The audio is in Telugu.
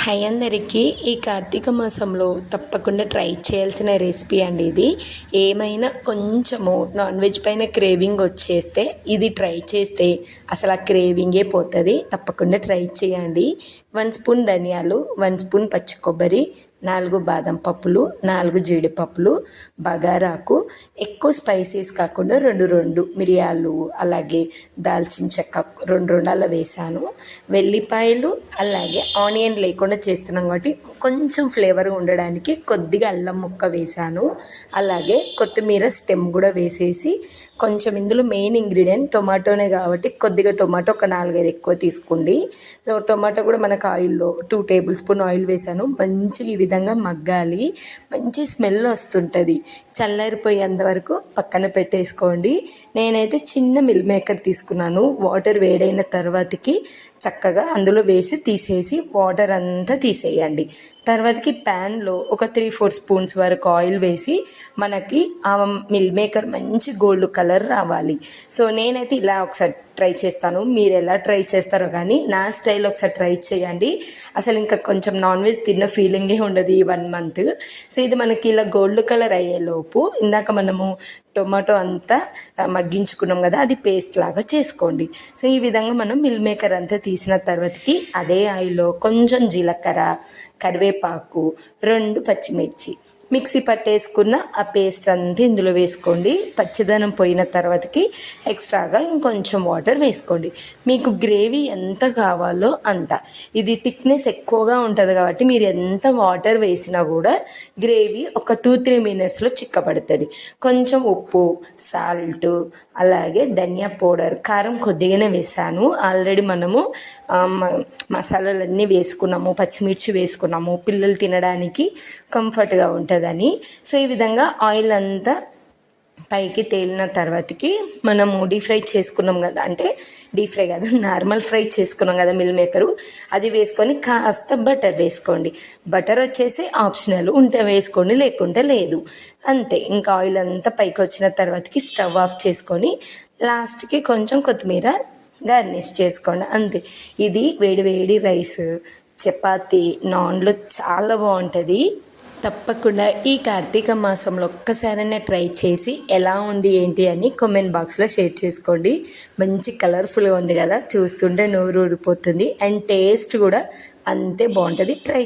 హై అందరికీ ఈ కార్తీక మాసంలో తప్పకుండా ట్రై చేయాల్సిన రెసిపీ అండి ఇది. ఏమైనా కొంచెము నాన్ వెజ్ పైన క్రేవింగ్ వచ్చేస్తే ఇది ట్రై చేస్తే అసలు ఆ క్రేవింగే పోతుంది. తప్పకుండా ట్రై చేయండి. 1 స్పూన్ ధనియాలు, 1 స్పూన్ పచ్చి కొబ్బరి, 4 బాదం పప్పులు, 4 జీడిపప్పులు, బగారాకు, ఎక్కువ స్పైసీస్ కాకుండా రెండు మిరియాలు, అలాగే దాల్చిన చెక్క రెండు అలా వేసాను. వెల్లిపాయలు, అలాగే ఆనియన్ లేకుండా చేస్తున్నాం కాబట్టి కొంచెం ఫ్లేవర్ ఉండడానికి కొద్దిగా అల్లం ముక్క వేసాను. అలాగే కొత్తిమీర స్టెమ్ కూడా వేసేసి కొంచెం ఇందులో మెయిన్ ఇంగ్రీడియంట్ టొమాటోనే కాబట్టి కొద్దిగా టొమాటో ఒక 4-5 ఎక్కువ తీసుకోండి. సో టొమాటో కూడా మనకు ఆయిల్లో 2 టేబుల్ స్పూన్ ఆయిల్ వేసాను. మంచిగా ఈ విధంగా మగ్గాలి, మంచి స్మెల్ వస్తుంటుంది. చల్లారిపోయేంత వరకు పక్కన పెట్టేసుకోండి. నేనైతే చిన్న మిల్ మేకర్ తీసుకున్నాను. వాటర్ వేడైన తర్వాతకి చక్కగా అందులో వేసి తీసేసి వాటర్ అంతా తీసేయండి. తర్వాతకి ప్యాన్లో ఒక 3-4 స్పూన్స్ వరకు ఆయిల్ వేసి మనకి ఆ మిల్ మేకర్ మంచి గోల్డ్ కలర్ రావాలి. సో నేనైతే ఇలా ఒకసారి ట్రై చేస్తాను. మీరు ఎలా ట్రై చేస్తారో కానీ నా స్టైల్ ఒకసారి ట్రై చేయండి. అసలు ఇంకా కొంచెం నాన్ వెజ్ తిన్న ఫీలింగే ఉండదు ఈ 1 మంత్. సో ఇది మనకి ఇలా గోల్డ్ కలర్ అయ్యేలోపు ఇందాక మనము టొమాటో అంతా మగ్గించుకున్నాం కదా, అది పేస్ట్ లాగా చేసుకోండి. సో ఈ విధంగా మనం మిల్ మేకర్ అంతా తీసిన తర్వాతకి అదే ఆయిల్లో కొంచెం జీలకర్ర, కరివేపాకు, 2 పచ్చిమిర్చి మిక్సీ పట్టేసుకున్న ఆ పేస్ట్ అంతా ఇందులో వేసుకోండి. పచ్చిదనం పోయిన తర్వాతకి ఎక్స్ట్రాగా ఇంకొంచెం వాటర్ వేసుకోండి. మీకు గ్రేవీ ఎంత కావాలో అంత. ఇది థిక్నెస్ ఎక్కువగా ఉంటుంది కాబట్టి మీరు ఎంత వాటర్ వేసినా కూడా గ్రేవీ ఒక 2-3 మినిట్స్లో చిక్కబడుతుంది. కొంచెం ఉప్పు, సాల్ట్, అలాగే ధనియా పౌడర్, కారం కొద్దిగానే వేసాను. ఆల్రెడీ మనము మసాలాలన్నీ వేసుకున్నాము, పచ్చిమిర్చి వేసుకున్నాము, పిల్లలు తినడానికి కంఫర్ట్గా ఉంటుందని. సో ఈ విధంగా ఆయిల్ అంతా పైకి తేలిన తర్వాతకి మనము డీప్ ఫ్రై చేసుకున్నాం కదా, అంటే డీప్ ఫ్రై కాదు నార్మల్ ఫ్రై చేసుకున్నాం కదా మిల్ మేకరు, అది వేసుకొని కాస్త బటర్ వేసుకోండి. బటర్ వచ్చేసి ఆప్షనల్, ఉంటే వేసుకోండి లేకుంటే లేదు, అంతే. ఇంకా ఆయిల్ అంతా పైకి వచ్చిన తర్వాతకి స్టవ్ ఆఫ్ చేసుకొని లాస్ట్కి కొంచెం కొత్తిమీర గార్నిష్ చేసుకోండి, అంతే. ఇది వేడి వేడి రైస్, చపాతీ, నాన్లో చాలా బాగుంటుంది. తప్పకుండా ఈ కార్తీక మాసంలో ఒక్కసారైనా ట్రై చేసి ఎలా ఉంది ఏంటి అని కామెంట్ బాక్స్లో షేర్ చేసుకోండి. మంచి కలర్ఫుల్గా ఉంది కదా, చూస్తుంటే నోరు ఊడిపోతుంది. అండ్ టేస్ట్ కూడా అంతే బాగుంటుంది. ట్రై